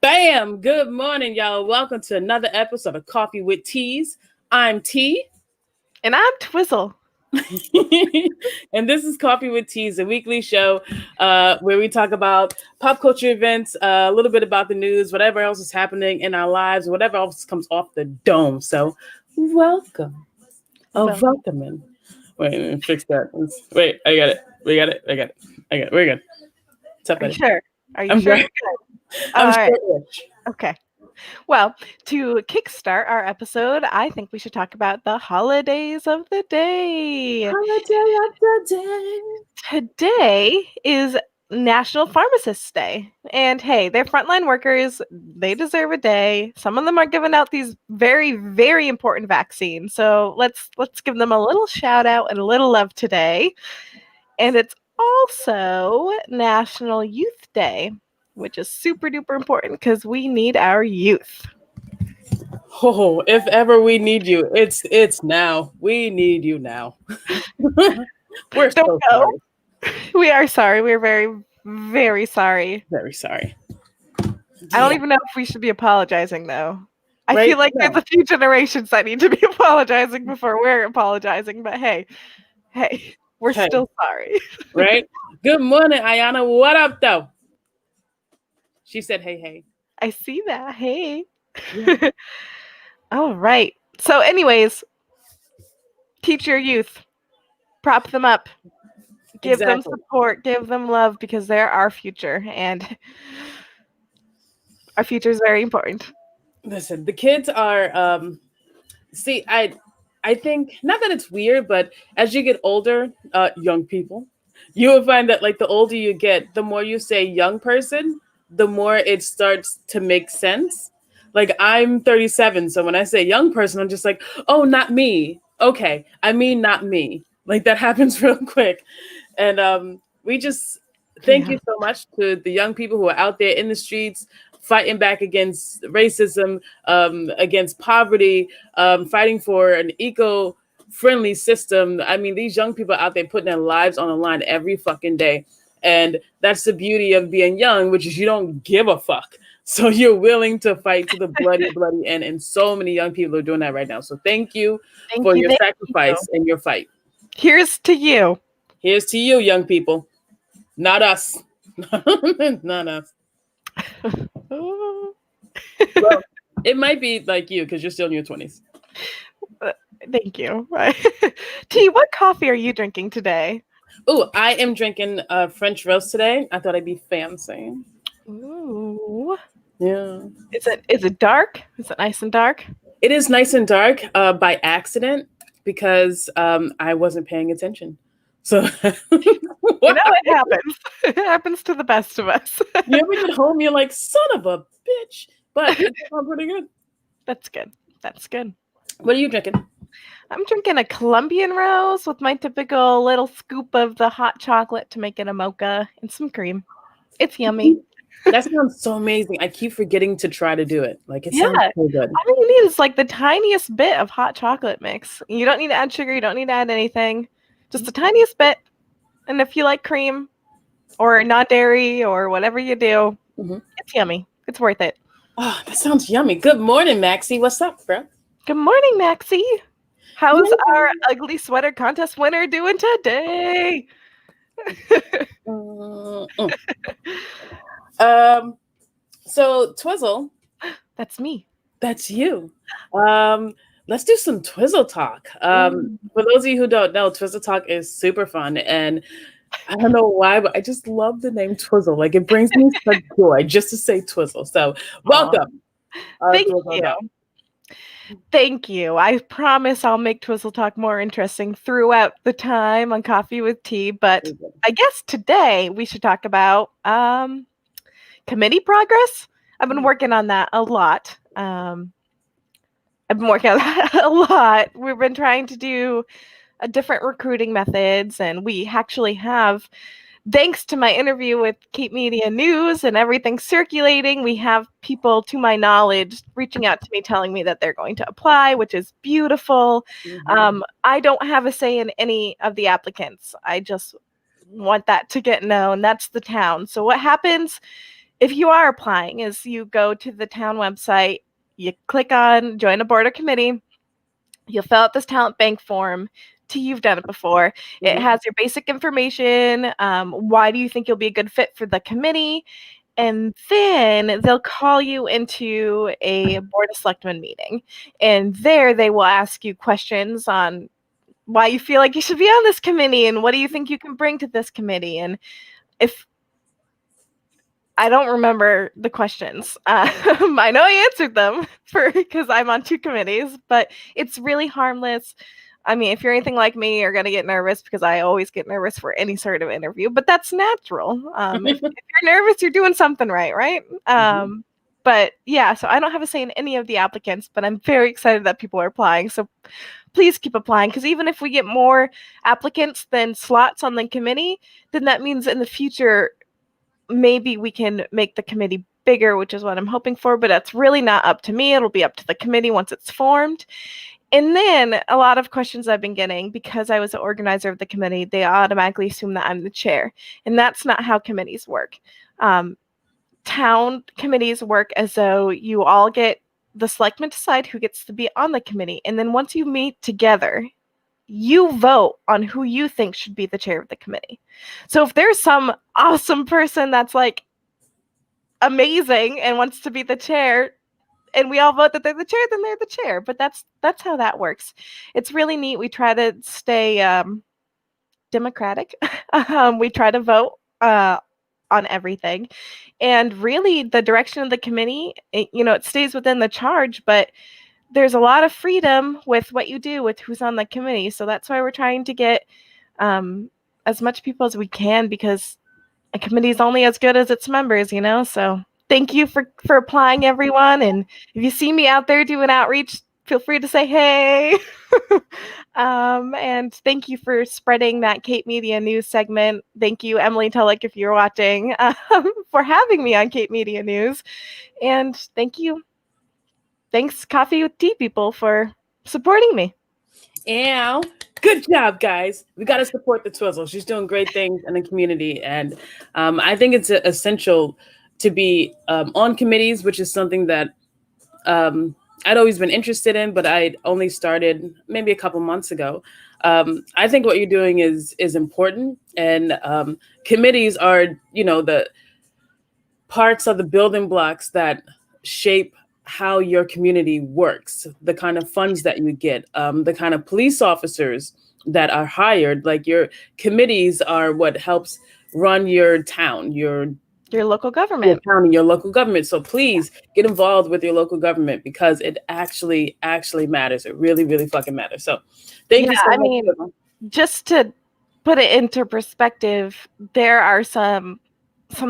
Bam! Good morning, y'all. Welcome to another episode of Coffee with Teas. I'm T. And I'm Twizzle. And this is Coffee with Teas, a weekly show where we talk about pop culture events, a little bit about the news, whatever else is happening in our lives, whatever else comes off the dome. So, welcome. Welcome. Wait, let me fix that. Wait, I got it. We got it. I got it. We're good. What's up, Are you buddy? sure? Are you I'm sure? good. Good? I'm All right. sure. Okay. Well, to kickstart our episode, I think we should talk about the holidays of the day. Holiday of the day. Today is National Pharmacists Day. And hey, they're frontline workers. They deserve a day. Some of them are giving out these very, very important vaccines. So let's give them a little shout out and a little love today. And it's also National Youth Day, which is super duper important because we need our youth. Oh, if ever we need you, it's now. We need you now. We're so sorry. We are sorry. We're very, very sorry. Very sorry. I don't even know if we should be apologizing, though. I Right? feel like No. there's a few generations that need to be apologizing before we're apologizing. But hey, we're Hey. still sorry. Right? Good morning, Ayana. What up, though? She said, hey. I see that. Hey. Yeah. All right. So, anyways, teach your youth. Prop them up. Give them support. Give them love because they're our future. And our future is very important. Listen, the kids are see, I think not that it's weird, but as you get older, young people, you will find that like the older you get, the more you say young person, the more it starts to make sense. Like I'm 37, so when I say young person, I'm just like, oh, not me. Okay, I mean not me. Like that happens real quick. And we just thank you so much to the young people who are out there in the streets fighting back against racism, against poverty, fighting for an eco-friendly system. I mean, these young people out there putting their lives on the line every fucking day. And that's the beauty of being young, which is you don't give a fuck. So you're willing to fight to the bloody end. And so many young people are doing that right now. So thank you for your sacrifice and your fight. Here's to you. Here's to you, young people. Not us. Not us. Well, it might be like you because you're still in your 20s. Thank you. T, what coffee are you drinking today? Oh, I am drinking French roast today. I thought I'd be fancy. Ooh. Yeah. Is it dark? Is it nice and dark? It is nice and dark by accident because I wasn't paying attention. So it happens. It happens to the best of us. You ever get home, you're like, son of a bitch. But it's pretty good. That's good. That's good. What are you drinking? I'm drinking a Colombian rose with my typical little scoop of the hot chocolate to make it a mocha and some cream. It's yummy. That sounds so amazing. I keep forgetting to try to do it. Like it sounds so good. All you need is like the tiniest bit of hot chocolate mix. You don't need to add sugar. You don't need to add anything. Just the tiniest bit. And if you like cream or non-dairy or whatever you do, it's yummy. It's worth it. Oh, that sounds yummy. Good morning, Maxie. What's up, bro? Good morning, Maxie. How's our ugly sweater contest winner doing today? So Twizzle. That's me. That's you. Let's do some Twizzle talk. For those of you who don't know, Twizzle talk is super fun, and I don't know why, but I just love the name Twizzle. Like it brings me such joy just to say Twizzle. So welcome. Thank you. Thank you. I promise I'll make Twizzle Talk more interesting throughout the time on Coffee with Tea. But I guess today we should talk about committee progress. I've been working on that a lot. We've been trying to do different recruiting methods, and we actually have, thanks to my interview with Cape Media News and everything circulating, we have people, to my knowledge, reaching out to me telling me that they're going to apply, which is beautiful. I don't have a say in any of the applicants. I just want that to get known. That's the town. So what happens if you are applying, is you go to the town website, you click on join a board or committee, you'll fill out this talent bank form. You've done it before. It has your basic information. Why do you think you'll be a good fit for the committee? And then they'll call you into a Board of Selectmen meeting. And there they will ask you questions on why you feel like you should be on this committee and what do you think you can bring to this committee. And if I don't remember the questions, I know I answered them because I'm on 2 committees, but it's really harmless. I mean, if you're anything like me, you're going to get nervous because I always get nervous for any sort of interview, but that's natural. If you're nervous, you're doing something right? But yeah, so I don't have a say in any of the applicants, but I'm very excited that people are applying. So please keep applying, because even if we get more applicants than slots on the committee, then that means in the future, maybe we can make the committee bigger, which is what I'm hoping for, but that's really not up to me. It'll be up to the committee once it's formed. And then a lot of questions I've been getting, because I was the organizer of the committee, they automatically assume that I'm the chair. And that's not how committees work. Town committees work as though you all get the selectmen decide who gets to be on the committee. And then once you meet together, you vote on who you think should be the chair of the committee. So if there's some awesome person that's like amazing and wants to be the chair, and we all vote that they're the chair, then they're the chair. But that's how that works. It's really neat. We try to stay democratic. We try to vote on everything. And really, the direction of the committee, it stays within the charge, but there's a lot of freedom with what you do with who's on the committee. So that's why we're trying to get as much people as we can, because a committee is only as good as its members, So thank you for applying, everyone. And if you see me out there doing outreach, feel free to say hey. And thank you for spreading that Cape Media News segment. Thank you, Emily Tulloch, if you're watching, for having me on Cape Media News. And thanks Coffee with Tea people for supporting me. Yeah. Good job, guys. We got to support the Twizzle. She's doing great things in the community. And I think it's essential to be on committees, which is something that I'd always been interested in, but I'd only started maybe a couple months ago. I think what you're doing is important. And committees are, the parts of the building blocks that shape how your community works, the kind of funds that you get, the kind of police officers that are hired. Like, your committees are what helps run your town, your local government, your county, your local government. So please get involved with your local government, because it actually matters. It really, really fucking matters. So thank you so much. I mean, just to put it into perspective, there are some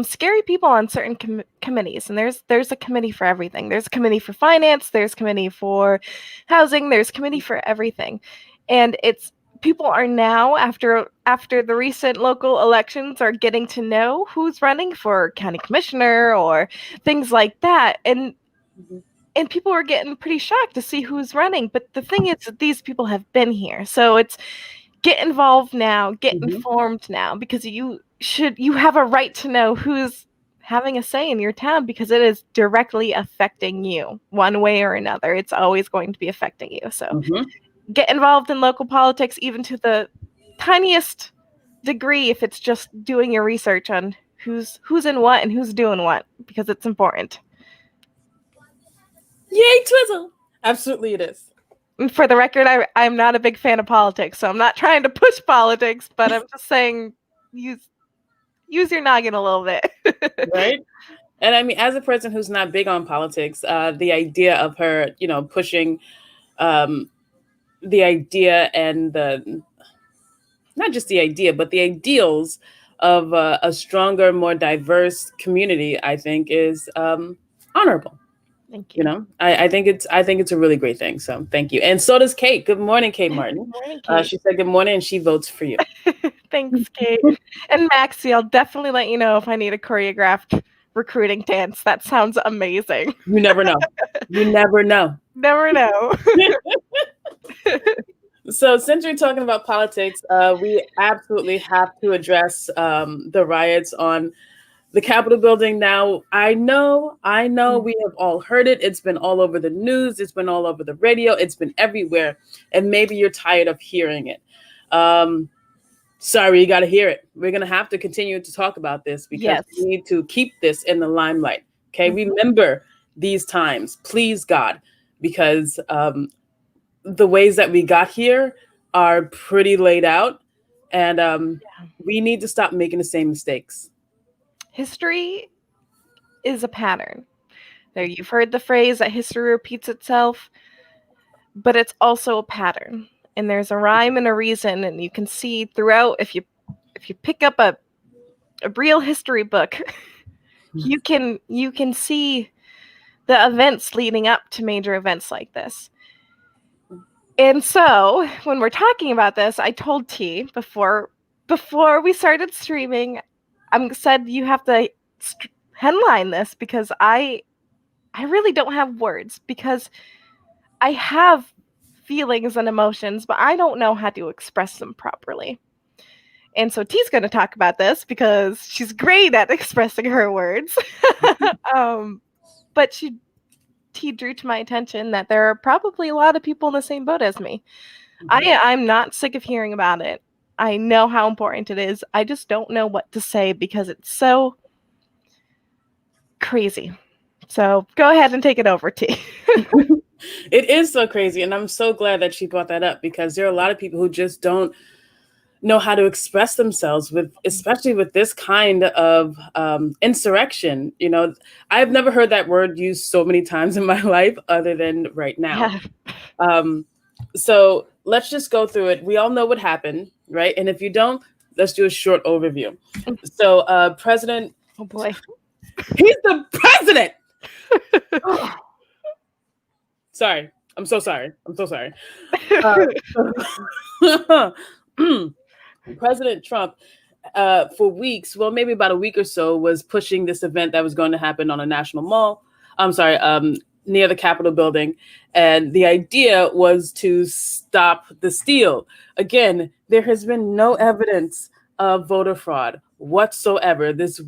scary people on certain committees, and there's a committee for everything. There's a committee for finance, there's a committee for housing, there's a committee for everything. And people are now, after the recent local elections, are getting to know who's running for county commissioner or things like that. And people are getting pretty shocked to see who's running. But the thing is that these people have been here. So it's get involved now, get informed now, because you have a right to know who's having a say in your town, because it is directly affecting you one way or another. It's always going to be affecting you. So get involved in local politics, even to the tiniest degree, if it's just doing your research on who's in what and who's doing what, because it's important. Yay, Twizzle! Absolutely it is. And for the record, I'm not a big fan of politics, so I'm not trying to push politics, but I'm just saying use your noggin a little bit. Right? And I mean, as a person who's not big on politics, the idea of her, pushing the idea and not just the idea, but the ideals of a stronger, more diverse community, I think is honorable. Thank you. I think it's a really great thing. So thank you. And so does Kate. Good morning, Kate Martin. Good morning, Kate. She said good morning, and she votes for you. Thanks, Kate. And Maxie, I'll definitely let you know if I need a choreographed recruiting dance. That sounds amazing. You never know. You never know. Never know. So since you're talking about politics, we absolutely have to address the riots on the Capitol building now, I know we have all heard it. It's been all over the news. It's been all over the radio. It's been everywhere. And maybe you're tired of hearing it. Sorry, you got to hear it. We're going to have to continue to talk about this because we need to keep this in the limelight. Okay. Remember these times, please, God, because the ways that we got here are pretty laid out, and we need to stop making the same mistakes. History is a pattern. There, you've heard the phrase that history repeats itself, but it's also a pattern. And there's a rhyme and a reason, and you can see throughout, if you pick up a real history book, you can see the events leading up to major events like this. And so when we're talking about this, I told T before we started streaming, I said you have to headline this because I really don't have words, because I have feelings and emotions, but I don't know how to express them properly. And so T's going to talk about this because she's great at expressing her words. But T drew to my attention that there are probably a lot of people in the same boat as me. I'm not sick of hearing about it. I know how important it is. I just don't know what to say because it's so crazy. So go ahead and take it over, T. It is so crazy. And I'm so glad that she brought that up, because there are a lot of people who just don't know how to express themselves especially with this kind of insurrection. You know, I've never heard that word used so many times in my life other than right now. Yeah. So let's just go through it. We all know what happened, right? And if you don't, let's do a short overview. So President, oh boy, he's the president. Sorry. I'm so sorry. President Trump, for weeks, well, maybe about a week or so, was pushing this event that was going to happen on a national mall. Near the Capitol building. And the idea was to stop the steal. Again, there has been no evidence of voter fraud whatsoever. This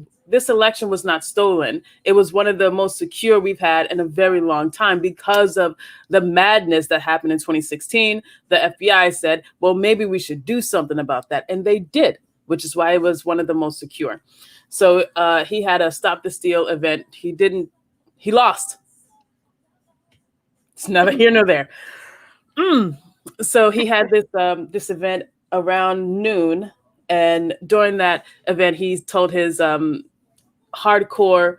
election was not stolen. It was one of the most secure we've had in a very long time because of the madness that happened in 2016. The FBI said, well, maybe we should do something about that. And they did, which is why it was one of the most secure. So he had a stop the steal event. He lost. It's neither here nor there. So he had this event around noon. And during that event, he told his hardcore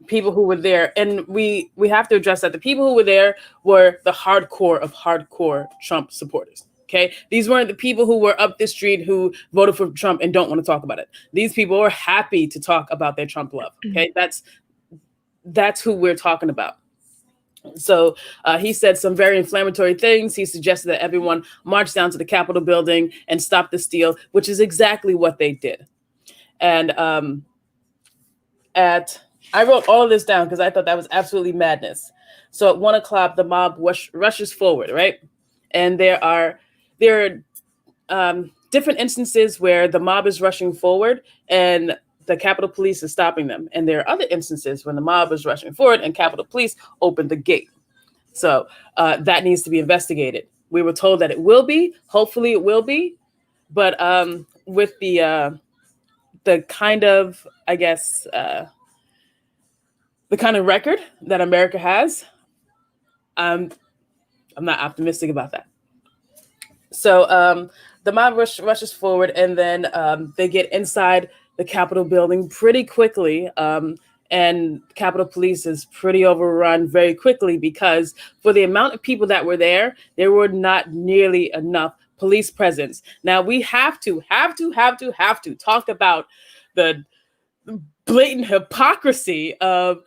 people who were there, and we have to address that the people who were there were the hardcore of hardcore Trump supporters. Okay, these weren't the people who were up the street who voted for Trump and don't want to talk about it. These people are happy to talk about their Trump love. Okay, that's who we're talking about. So he said some very inflammatory things. He suggested that everyone march down to the Capitol building and stop the steal, which is exactly what they did. And I wrote all of this down because I thought that was absolutely madness. So at 1 o'clock, the mob rushes forward, right? And there are different instances where the mob is rushing forward and the Capitol Police is stopping them. And there are other instances when the mob is rushing forward and Capitol Police open the gate. So that needs to be investigated. We were told that it will be. Hopefully it will be. But with the kind of, I guess, the kind of record that America has, I'm not optimistic about that. So the mob rushes forward, and then they get inside the Capitol building pretty quickly. And Capitol Police is pretty overrun very quickly because for the amount of people that were there were not nearly enough police presence. Now we have to talk about the blatant hypocrisy of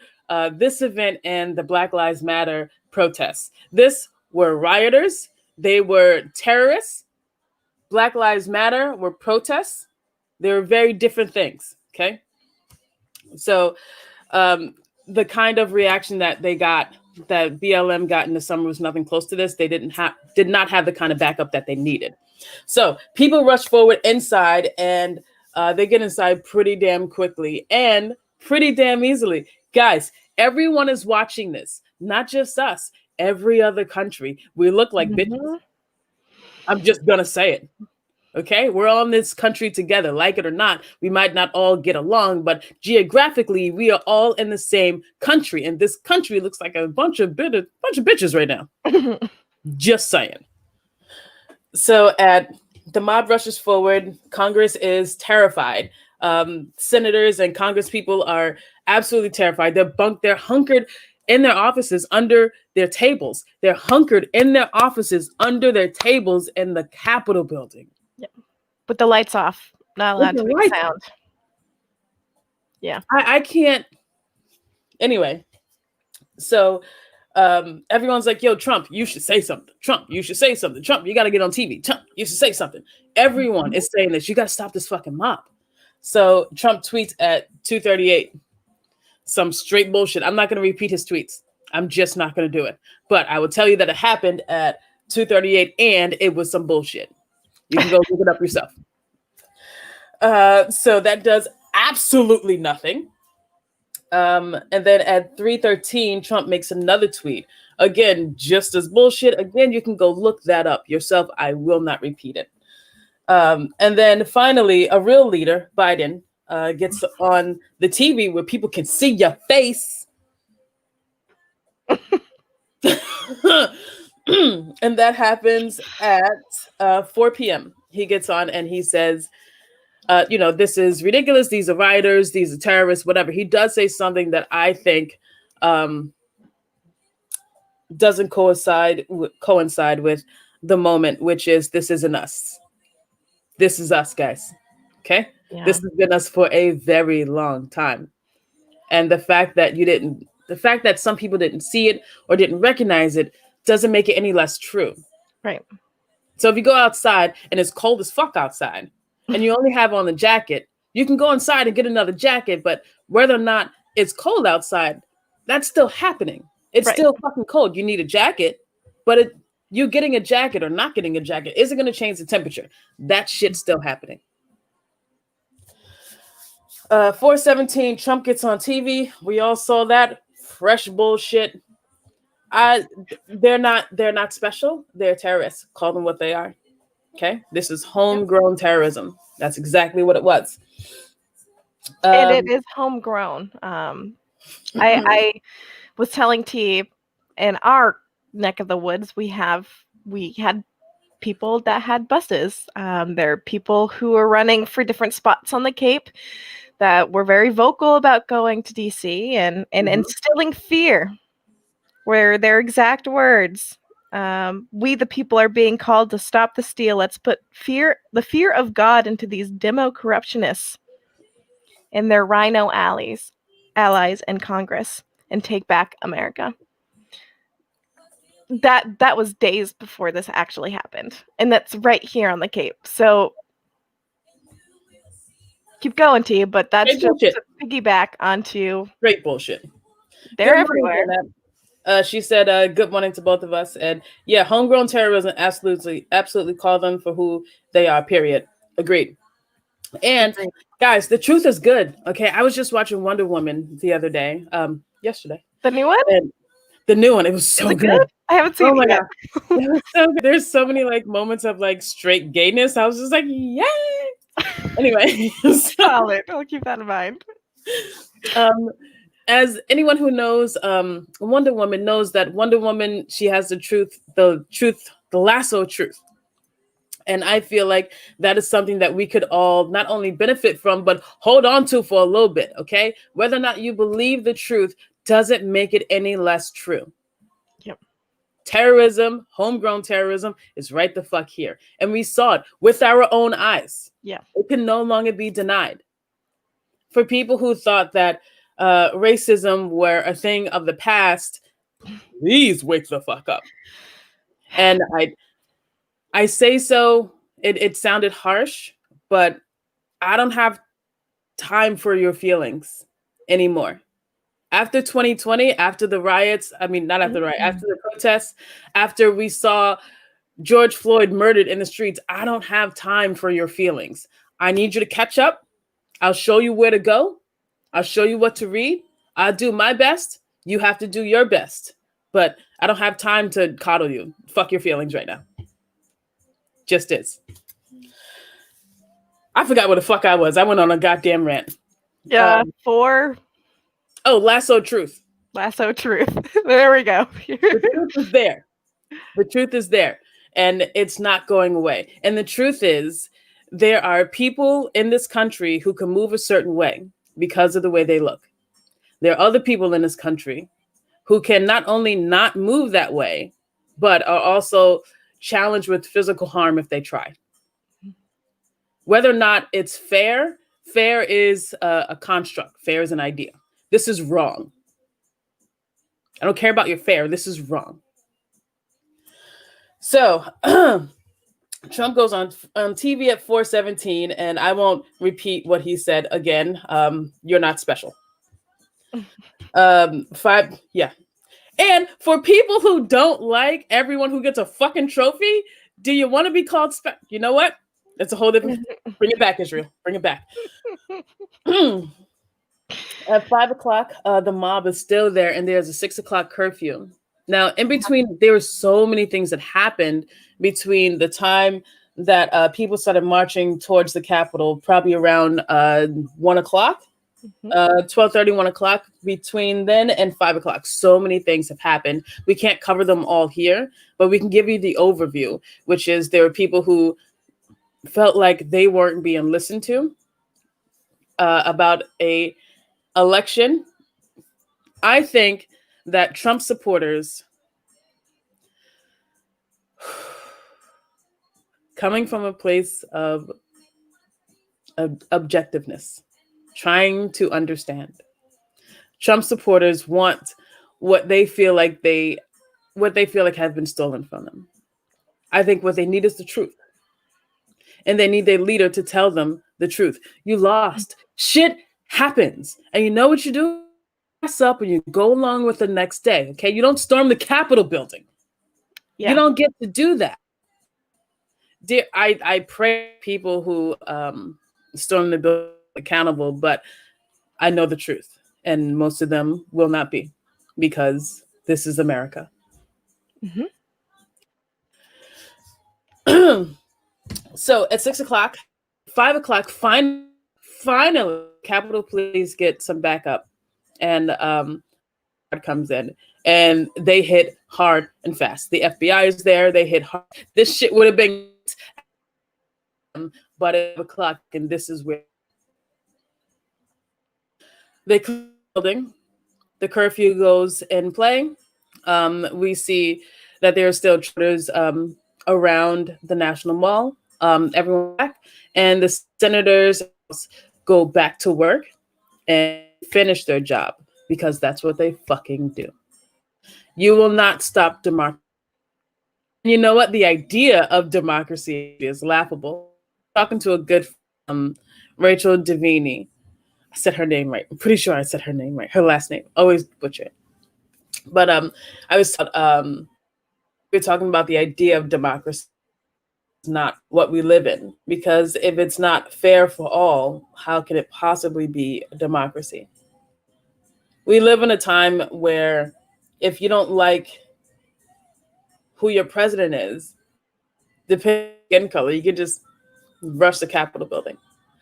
this event and the Black Lives Matter protests. This were rioters. They were terrorists. Black Lives Matter were protests. They were very different things. Okay. So the kind of reaction that they got, that BLM got in the summer, was nothing close to this. They did not have the kind of backup that they needed. So people rushed forward inside, and They get inside pretty damn quickly and pretty damn easily. Guys, everyone is watching this, not just us, every other country. We look like bitches. I'm just going to say it. Okay, we're all in this country together, like it or not. We might not all get along, but geographically, we are all in the same country, and this country looks like a bunch of bitches right now. Just saying. So, the mob rushes forward. Congress is terrified. Senators and Congress people are absolutely terrified. They're hunkered in their offices under their tables. They're hunkered in their offices under their tables in the Capitol building. With the lights off, not allowed to make sound. Yeah. I can't. Anyway, so everyone's like, yo, Trump, you should say something. Trump, you should say something. Trump, you got to get on TV. Trump, you should say something. Everyone is saying this. You got to stop this fucking mob. So Trump tweets at 2:38 some straight bullshit. I'm not going to repeat his tweets. I'm just not going to do it. But I will tell you that it happened at 2:38 and it was some bullshit. You can go look it up yourself. So that does absolutely nothing. And then at 3:13, Trump makes another tweet. Again, just as bullshit. Again, you can go look that up yourself. I will not repeat it. And then finally, a real leader, Biden, gets on the TV where people can see your face. And that happens at 4 p.m. He gets on and he says, this is ridiculous. These are rioters. These are terrorists, whatever. He does say something that I think doesn't coincide with the moment, which is this isn't us. This is us, guys. Okay? Yeah. This has been us for a very long time. And the fact that some people didn't see it or didn't recognize it doesn't make it any less true. Right. So if you go outside and it's cold as fuck outside and you only have on the jacket, you can go inside and get another jacket. But whether or not it's cold outside, that's still happening. It's still fucking cold. You need a jacket, but you getting a jacket or not getting a jacket isn't going to change the temperature. That shit's still happening. 4:17, Trump gets on TV. We all saw that. Fresh bullshit. They're not special. They're terrorists. Call them what they are. Okay? This is homegrown terrorism. That's exactly what it was. And it is homegrown. I was telling T, in our neck of the woods, we had people that had buses. There are people who are running for different spots on the Cape that were very vocal about going to DC and instilling fear, where their exact words, we the people are being called to stop the steal. Let's put the fear of God into these demo corruptionists and their rhino allies in Congress and take back America. That was days before this actually happened. And that's right here on the Cape. So keep going, T, but that's great just to piggyback onto great bullshit. They're everywhere. She said, good morning to both of us. And yeah, homegrown terrorism, absolutely call them for who they are, period. Agreed. And guys, the truth is good. Okay. I was just watching Wonder Woman the other day, yesterday. The new one? And the new one. It was so good. I haven't seen it yet. It was so good. There's so many like moments of like straight gayness. I was just like, yay. Anyway. Solid. I'll keep that in mind. As anyone who knows Wonder Woman knows that Wonder Woman, she has the lasso of truth. And I feel like that is something that we could all not only benefit from, but hold on to for a little bit, okay? Whether or not you believe the truth doesn't make it any less true. Yep. Terrorism, homegrown terrorism is right the fuck here. And we saw it with our own eyes. Yeah. It can no longer be denied. For people who thought that racism were a thing of the past, please wake the fuck up. And I say so, it sounded harsh, but I don't have time for your feelings anymore. After 2020, after the riots, not after the riot, after the protests, after we saw George Floyd murdered in the streets, I don't have time for your feelings. I need you to catch up. I'll show you where to go. I'll show you what to read. I'll do my best. You have to do your best. But I don't have time to coddle you. Fuck your feelings right now. Just is. I forgot what the fuck I was. I went on a goddamn rant. Yeah, 4. Oh, lasso truth. Lasso truth. There we go. The truth is there. The truth is there. And it's not going away. And the truth is, there are people in this country who can move a certain way because of the way they look. There are other people in this country who can not only not move that way, but are also challenged with physical harm if they try. Whether or not it's fair, fair is a construct. Fair is an idea. This is wrong. I don't care about your fair. This is wrong. So Trump goes on TV at 4:17, and I won't repeat what he said again. You're not special. 5, yeah. And for people who don't like everyone who gets a fucking trophy, do you want to be called special? You know what? That's a whole different. Bring it back, Israel. Bring it back. At 5 o'clock, the mob is still there, and there's a 6 o'clock curfew. Now, in between, there were so many things that happened between the time that people started marching towards the Capitol, probably around 1 o'clock, 12:30, 1 o'clock. Between then and 5 o'clock, so many things have happened. We can't cover them all here, but we can give you the overview, which is there were people who felt like they weren't being listened to about a election. I think that Trump supporters, coming from a place of objectiveness, trying to understand, Trump supporters want what they feel like has been stolen from them. I think what they need is the truth. And they need their leader to tell them the truth. You lost. Shit happens. And you know what you do? Mess up and you go along with the next day. Okay. You don't storm the Capitol building. Yeah. You don't get to do that. Dear, I pray people who storm the building accountable, but I know the truth. And most of them will not be, because this is America. So at 6 o'clock, 5 o'clock, finally, Capitol Police get some backup, and comes in, and they hit hard and fast. The FBI is there. They hit hard. This shit would have been, but at 5 o'clock, and this is where they close the building. The curfew goes in play. We see that there are still troopers around the National Mall. Everyone back, and the senators go back to work and finish their job, because that's what they fucking do. You will not stop democracy. You know what? The idea of democracy is laughable. Talking to a good Rachel Davini. I said her name right. I'm pretty sure I said her name right. Her last name. Always butcher it. But I was we were talking about the idea of democracy. Not what we live in, because if it's not fair for all, how can it possibly be a democracy? We live in a time where if you don't like who your president is, depending on skin color, you can just rush the Capitol building.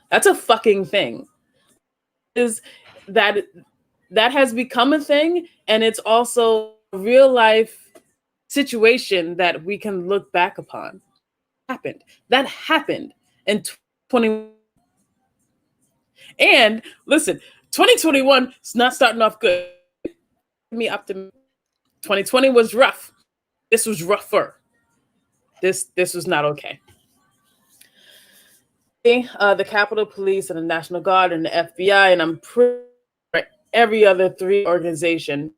That's a fucking thing. Is that has become a thing, and it's also a real life situation that we can look back upon. That happened in 2020. And listen, 2021 is not starting off good. Me up to 2020 was rough. This was rougher. This was not okay. The Capitol Police and the National Guard and the FBI, and I'm pretty sure every other 3 organization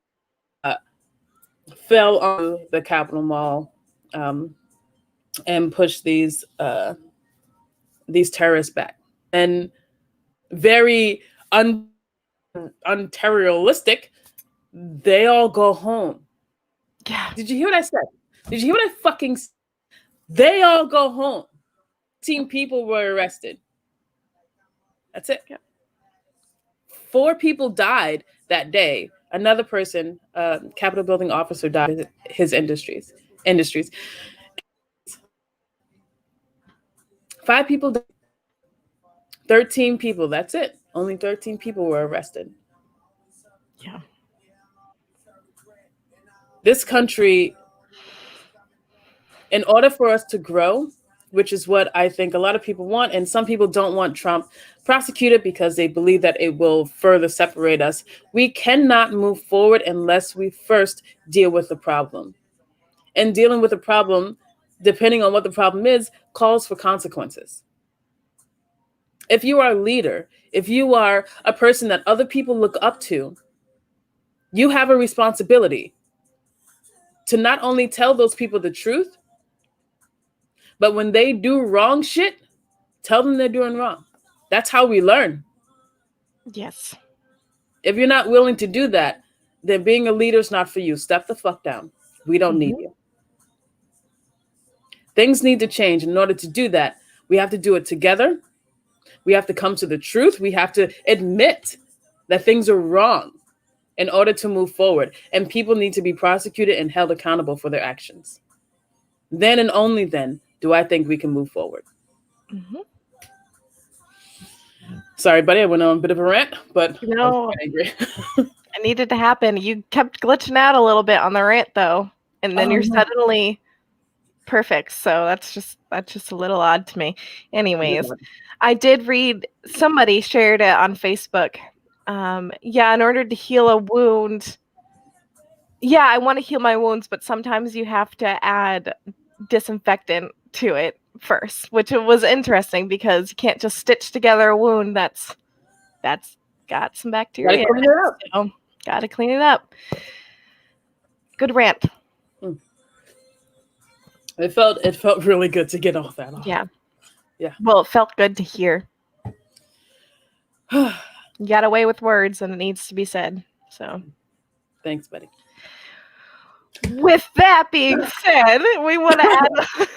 fell on the Capitol Mall and push these terrorists back. And very unterrialistic, they all go home. Yeah. Did you hear what I said? Did you hear what I fucking said? They all go home. 18 people were arrested. That's it. Yeah. 4 people died that day. Another person, Capitol building officer, died in his industries. 5 people died. 13 people. That's it. Only 13 people were arrested. Yeah. This country, in order for us to grow, which is what I think a lot of people want, and some people don't want Trump prosecuted because they believe that it will further separate us. We cannot move forward unless we first deal with the problem. And dealing with the problem, depending on what the problem is, calls for consequences. If you are a leader, if you are a person that other people look up to, you have a responsibility to not only tell those people the truth, but when they do wrong shit, tell them they're doing wrong. That's how we learn. Yes. If you're not willing to do that, then being a leader is not for you. Step the fuck down. We don't need you. Things need to change. In order to do that, we have to do it together. We have to come to the truth. We have to admit that things are wrong in order to move forward. And people need to be prosecuted and held accountable for their actions. Then and only then do I think we can move forward. Mm-hmm. Sorry, buddy, I went on a bit of a rant, but No, I was angry. it needed to happen. You kept glitching out a little bit on the rant though, and then you're suddenly perfect. So that's just a little odd to me. Anyways, I did read somebody shared it on Facebook. In order to heal a wound, I want to heal my wounds, but sometimes you have to add disinfectant to it first, which was interesting because you can't just stitch together a wound that's got some bacteria. Gotta clean it up. So, gotta clean it up. Good rant. It felt really good to get all that off. Yeah. Yeah. Well, it felt good to hear. You got away with words, and it needs to be said. So, thanks, buddy. With that being said, we want to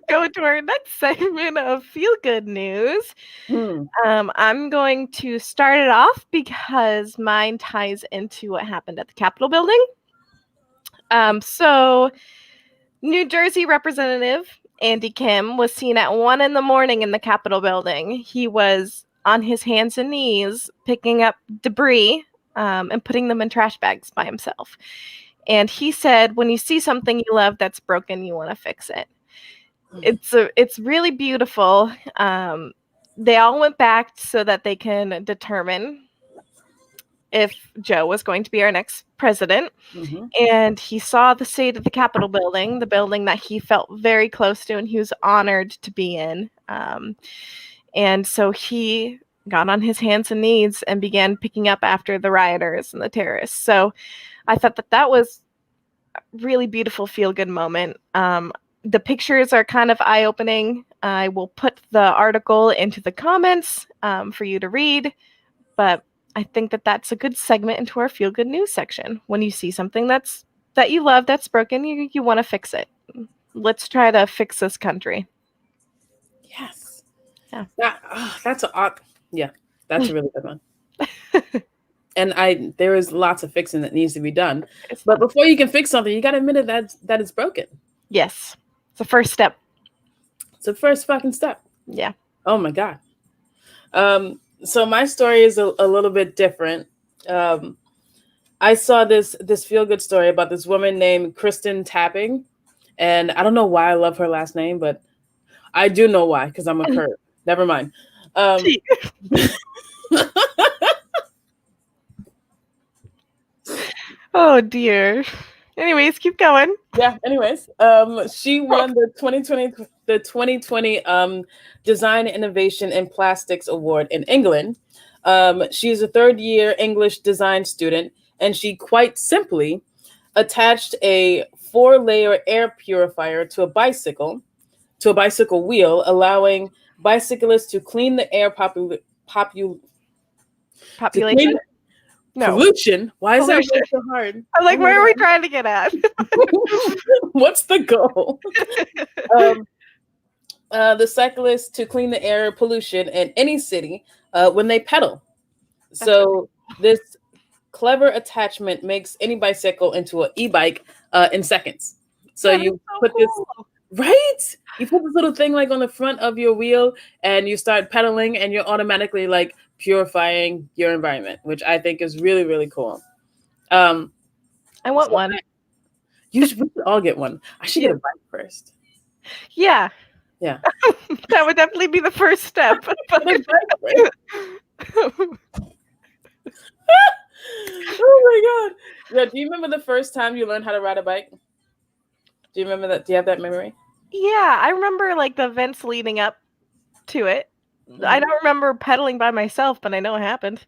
go to our next segment of Feel Good News. I'm going to start it off because mine ties into what happened at the Capitol building. So, New Jersey Representative Andy Kim was seen at 1 a.m. in the Capitol building. He was on his hands and knees picking up debris and putting them in trash bags by himself. And he said, when you see something you love that's broken, you want to fix it. It's really beautiful. They all went back so that they can determine if Joe was going to be our next president. Mm-hmm. And he saw the state of the Capitol building, the building that he felt very close to and he was honored to be in. And so he got on his hands and knees and began picking up after the rioters and the terrorists. So I thought that was a really beautiful feel-good moment. The pictures are kind of eye-opening. I will put the article into the comments for you to read, but I think that's a good segment into our feel-good news section. When you see something that you love that's broken, you want to fix it. Let's try to fix this country. Yes. Yeah. That's a really good one. And there is lots of fixing that needs to be done. But before you can fix something, you got to admit it that it's broken. Yes. It's the first step. It's the first fucking step. Yeah. Oh my God. So my story is a little bit different. I saw this feel-good story about this woman named Kristen Tapping. And I don't know why I love her last name, but I do know why, because I'm a Kurd. Never mind. Oh dear. Anyways, keep going. Yeah. Anyways, she won the 2020 Design Innovation in Plastics Award in England. She's a third-year English design student, and she quite simply attached a 4-layer air purifier to a bicycle wheel, allowing bicyclists to clean the air population. No. Pollution. Why is that so hard? I'm like, where are we trying to get at? What's the goal? The cyclists to clean the air pollution in any city when they pedal. So this clever attachment makes any bicycle into an e-bike in seconds. So That is you so put this cool. right. You put this little thing like on the front of your wheel, and you start pedaling, and you're automatically like purifying your environment, which I think is really really cool. Um, I want so one. we should all get one. I should get Yeah. a bike first. Yeah. Yeah. That would definitely be the first step. Get a bike first. Oh my god. Yeah, do you remember the first time you learned how to ride a bike? Do you remember that? Do you have that memory? Yeah, I remember like the events leading up to it. I don't remember pedaling by myself, but I know it happened.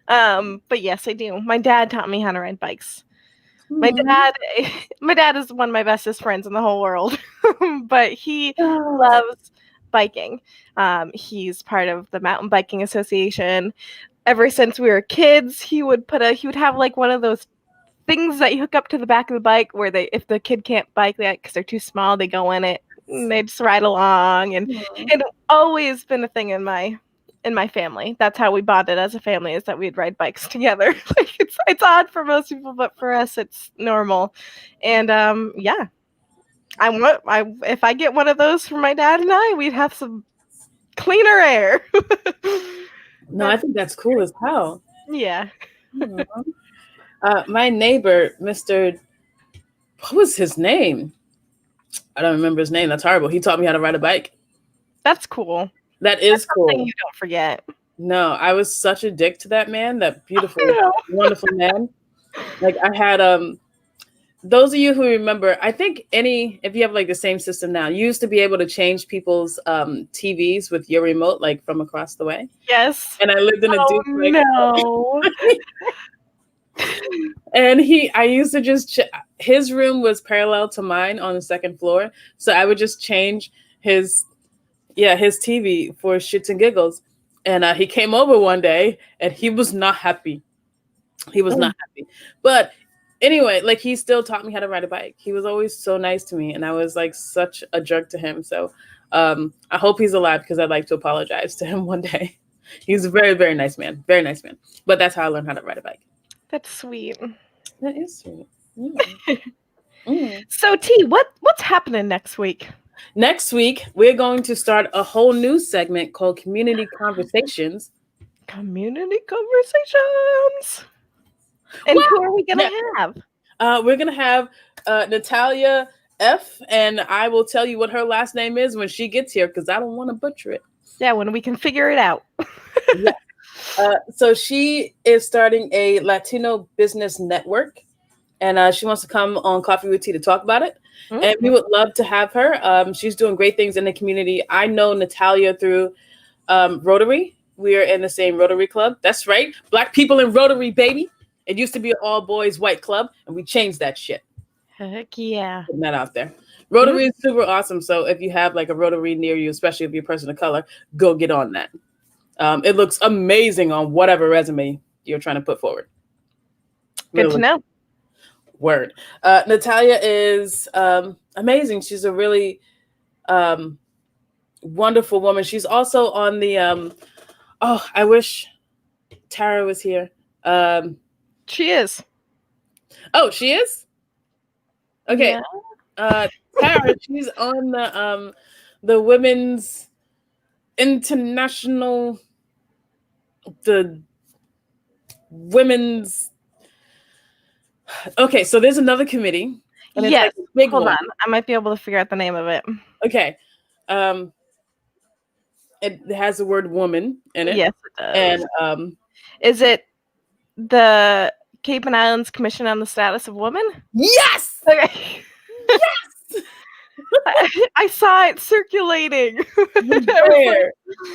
But yes, I do. My dad taught me how to ride bikes. My Mhm. dad my dad is one of my bestest friends in the whole world. But he Oh. loves biking. He's part of the Mountain Biking Association. Ever since we were kids, he would have like one of those things that you hook up to the back of the bike where if the kid can't bike that because they're too small, they go in it and they just ride along. And Mhm. it's always been a thing in my family. That's how we bonded as a family, is that we'd ride bikes together. Like it's odd for most people, but for us it's normal. And yeah. If I get one of those for my dad and I, we'd have some cleaner air. No, I think that's cool as hell. Yeah. Mhm. My neighbor, Mr. What was his name? I don't remember his name. That's horrible. He taught me how to ride a bike. That's cool. That is Something cool. you don't forget. No, I was such a dick to that man, that beautiful, No. wonderful man. Like I had those of you who remember, I think if you have like the same system now, you used to be able to change people's TVs with your remote, like from across the way. Yes. And I lived in a Oh duplex. no. And I used to just, his room was parallel to mine on the second floor. So I would just change his TV for shits and giggles. And he came over one day and he was not happy. He was not happy. But anyway, like he still taught me how to ride a bike. He was always so nice to me. And I was like such a jerk to him. So I hope he's alive because I'd like to apologize to him one day. He's a very, very nice man. Very nice man. But that's how I learned how to ride a bike. That's sweet. That is sweet. Yeah. Mm. So T, what's happening next week? Next week, we're going to start a whole new segment called Community Conversations. Community conversations. And who are we gonna have? We're gonna have Natalia F, and I will tell you what her last name is when she gets here because I don't want to butcher it. Yeah, when we can figure it out. Yeah. So she is starting a Latino business network, and she wants to come on Coffee with Tea to talk about it. Mm-hmm. And we would love to have her. She's doing great things in the community. I know Natalia through Rotary. We are in the same Rotary club. That's right. Black people in Rotary, baby. It used to be an all boys white club, and we changed that shit. Heck yeah. Putting that out there. Rotary is super awesome. So if you have like a Rotary near you, especially if you're a person of color, go get on that. It looks amazing on whatever resume you're trying to put forward. Good to know. Word. Natalia is amazing. She's a really wonderful woman. She's also on the I wish Tara was here. She is. Oh, she is? Okay. Yeah. Tara, she's on the Women's International, the Women's. Okay, so there's another committee. And yes. Like hold on. I might be able to figure out the name of it. Okay. It has the word woman in it. Yes, it does. And is it the Cape and Islands Commission on the Status of Women? Yes! Okay. Yes! I saw it circulating. Where?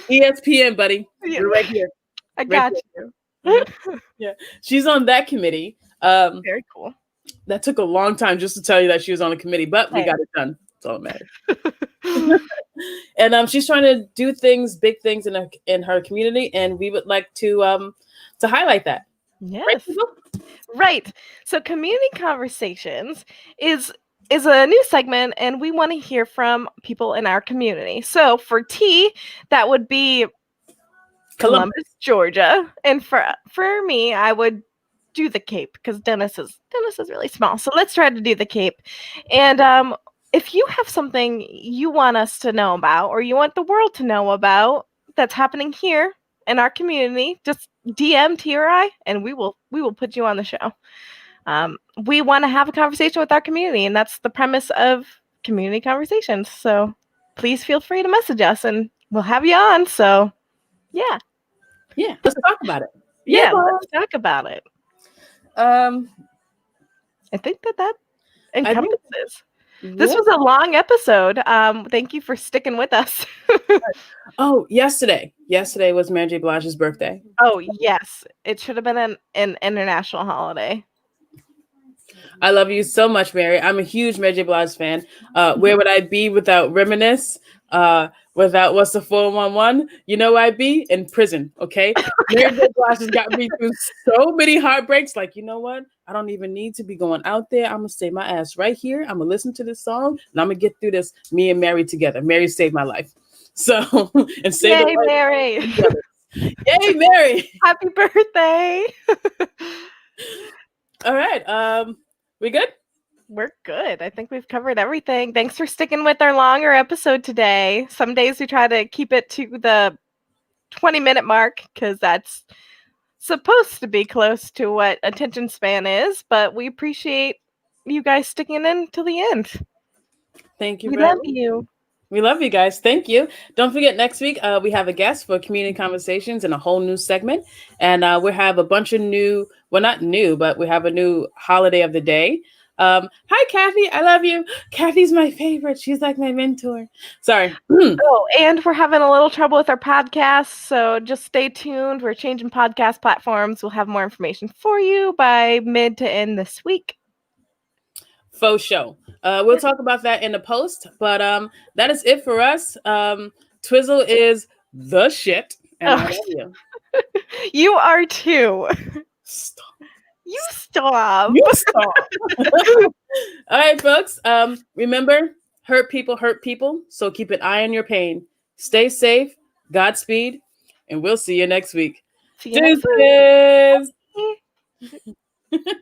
ESPN, buddy. Yeah. You're right here. I got you. Yeah. She's on that committee. Very cool. That took a long time just to tell you that she was on a committee, but we got it done. That's all that matters. And she's trying to do big things in her community, and we would like to highlight that. Yes. Right. So community conversations is a new segment, and we want to hear from people in our community. So for T, that would be Columbus, Georgia. And for me, I would do the Cape because Dennis is really small. So let's try to do the Cape. And if you have something you want us to know about or you want the world to know about that's happening here in our community, just DM TRI and we will put you on the show. We want to have a conversation with our community, and that's the premise of community conversations. So please feel free to message us and we'll have you on. So yeah, let's talk about it. Yeah, let's talk about it. I think that encompasses. This was a long episode. Thank you for sticking with us. Oh, yesterday was Mary J. Blige's birthday. Oh yes, it should have been an international holiday. I love you so much, Mary. I'm a huge Mary J. Blige fan. Where would I be without Reminisce? Without What's the 411? You know I'd be in prison, okay? Mary J. Blige has got me through so many heartbreaks. Like, you know what? I don't even need to be going out there. I'm going to stay my ass right here. I'm going to listen to this song, and I'm going to get through this, me and Mary together. Mary saved my life. So, and save Yay, Mary. Yay, Mary. Happy birthday. All right. We good? We're good. I think we've covered everything. Thanks for sticking with our longer episode today. Some days we try to keep it to the 20-minute mark because that's supposed to be close to what attention span is, but we appreciate you guys sticking in till the end. Thank you. We love you. We love you guys. Thank you. Don't forget, next week we have a guest for Community Conversations and a whole new segment. And we have a bunch of new, well, not new, but we have a new holiday of the day. Hi, Kathy. I love you. Kathy's my favorite. She's like my mentor. Sorry. Oh, and we're having a little trouble with our podcast. So just stay tuned. We're changing podcast platforms. We'll have more information for you by mid to end this week. Faux show. We'll talk about that in the post, but that is it for us. Twizzle is the shit, and I love you. You are too. Stop. You stop. You stop. All right, folks. Remember, hurt people. So keep an eye on your pain. Stay safe. Godspeed, and we'll see you next week. See you next week. Deuces.